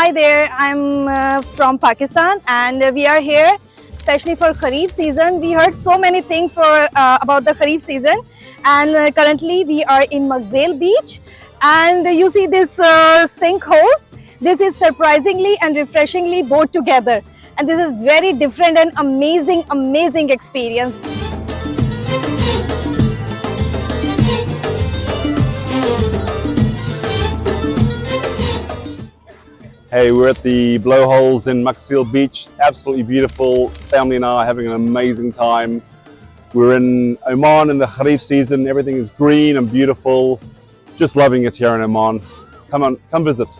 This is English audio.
Hi there, I'm from Pakistan and we are here especially for Kharif season. We heard so many things about the Kharif season, and currently we are in Mughsail beach, and you see this sinkholes. This is surprisingly and refreshingly both together, and this is very different and amazing experience. Hey, we're at the blowholes in Mughsail beach. Absolutely beautiful. Family and I are having an amazing time. We're in Oman in the Kharif season. Everything is green and beautiful. Just loving it here in Oman. Come on, come visit.